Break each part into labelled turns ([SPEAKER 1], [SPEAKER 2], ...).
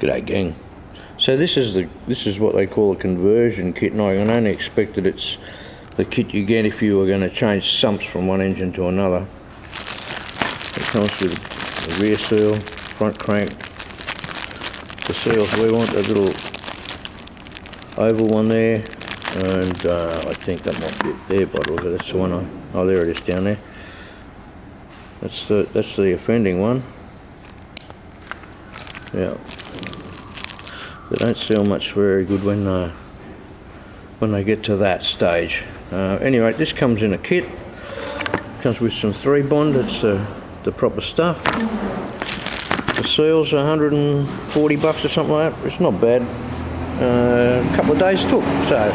[SPEAKER 1] G'day gang. So this is what they call a conversion kit, and I can only expect that it's the kit you get if you were going to change sumps from one engine to another. It comes with a rear seal, front crank, the seals we want, that little oval one there, and I think that might be it there by the look of it. That's the one oh there it is down there. That's the offending one. Yeah. They don't seal much very good when they get to that stage. Anyway, this comes in a kit. Comes with some 3-bond. It's the proper stuff. The seals are $140 or something like that. It's not bad. A couple of days took, so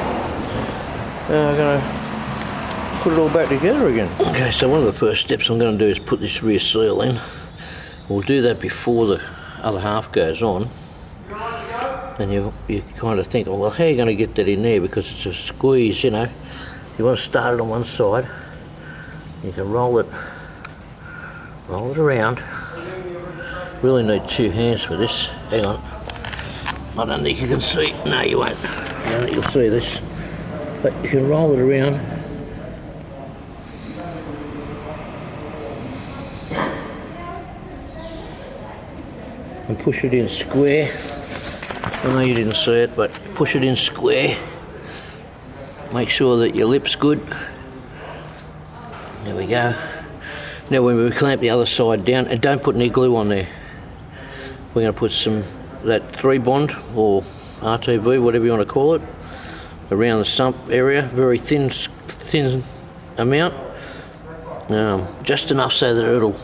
[SPEAKER 1] I'm going to put it all back together again. Okay, so one of the first steps I'm going to do is put this rear seal in. We'll do that before the other half goes on. And you kind of think, well, how are you going to get that in there? Because it's a squeeze, you know. You want to start it on one side. You can roll it around. Really need 2 hands for this. Hang on. I don't think you can see. No, you won't. I don't think you'll see this. But you can roll it around. And push it in square. I know you didn't see it, but push it in square. Make sure that your lip's good. There we go. Now when we clamp the other side down, and don't put any glue on there. We're going to put that 3-bond or RTV, whatever you want to call it, around the sump area. Very thin amount. Just enough so that it'll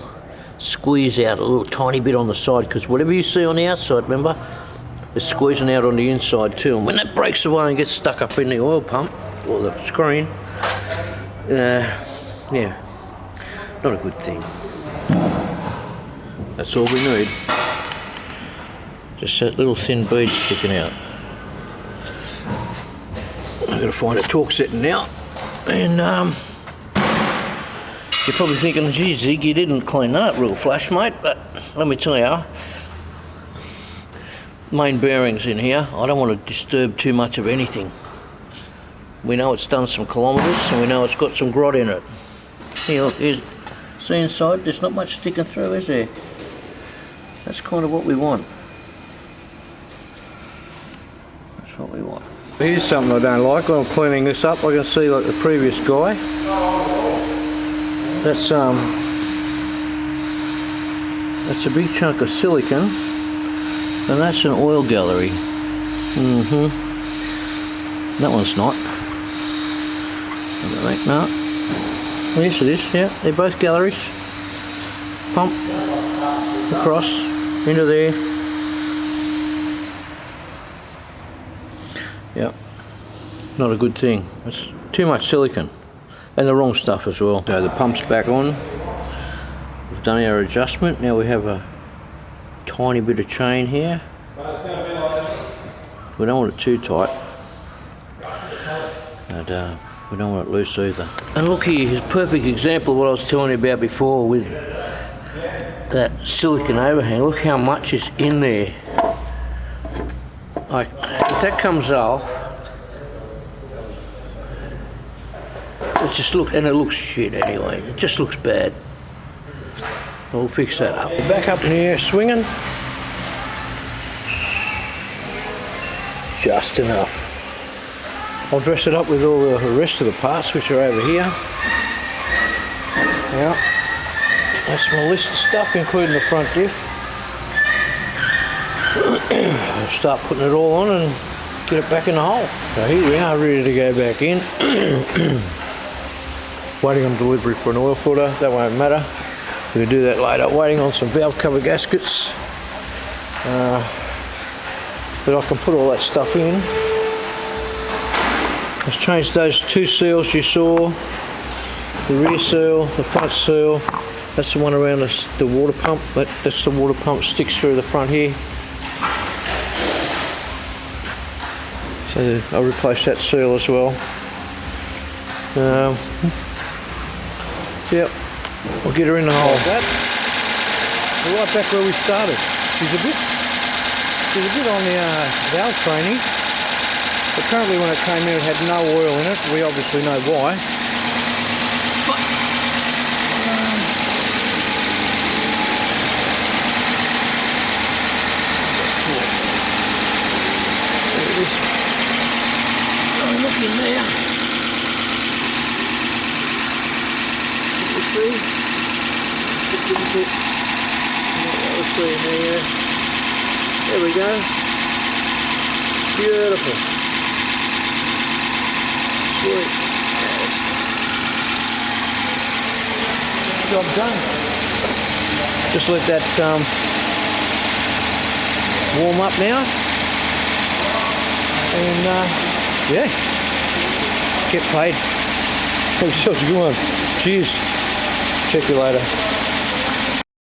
[SPEAKER 1] squeeze out a little tiny bit on the side, because whatever you see on the outside, remember, it's squeezing out on the inside too, and when that breaks away and gets stuck up in the oil pump or the screen, yeah, not a good thing. That's all we need. Just that little thin bead sticking out. I've got to find a torque setting now, and you're probably thinking, gee Zig, you didn't clean that up real flash, mate, but let me tell you, main bearings in here, I don't want to disturb too much of anything. We know it's done some kilometres, and we know it's got some grot in it. Here, look, see inside, there's not much sticking through, is there? That's kind of what we want. That's what we want. Here's something I don't like. When I'm cleaning this up, I can see like the previous guy. That's a big chunk of silicone. And that's an oil gallery. That one's not. I don't think, no. Yes, it is, yeah. They're both galleries. Pump across into there. Yeah. Not a good thing. It's too much silicone. And the wrong stuff as well. So the pump's back on. We've done our adjustment. Now we have a tiny bit of chain here. We don't want it too tight, and we don't want it loose either. And look here, here's a perfect example of what I was telling you about before with that silicone overhang. Look how much is in there. Like, if that comes off, it just looks, and it looks shit anyway. It just looks bad. We'll fix that up. Back up in here, swinging. Just enough. I'll dress it up with all the rest of the parts, which are over here. Yeah. That's my list of stuff, including the front diff. I'll start putting it all on and get it back in the hole. So here we are, ready to go back in. Waiting on delivery for an oil filter. That won't matter. We'll do that later. Waiting on some valve cover gaskets. But I can put all that stuff in. Let's change those 2 seals you saw. The rear seal, the front seal. That's the one around the water pump. That's the water pump sticks through the front here. So I'll replace that seal as well. Yep. We'll get her in the hole. Like that. We're right back where we started. She's a bit It was a bit on the valve training. Apparently when it came in it had no oil in it. We obviously know why. But, there it is. Oh, look in there. You see? Just a little bit. Let's see in there. There we go. Beautiful. Sweet. Yes. Job done. Just let that warm up now. And yeah, get paid. Have yourselves a good one. Cheers. Check you later.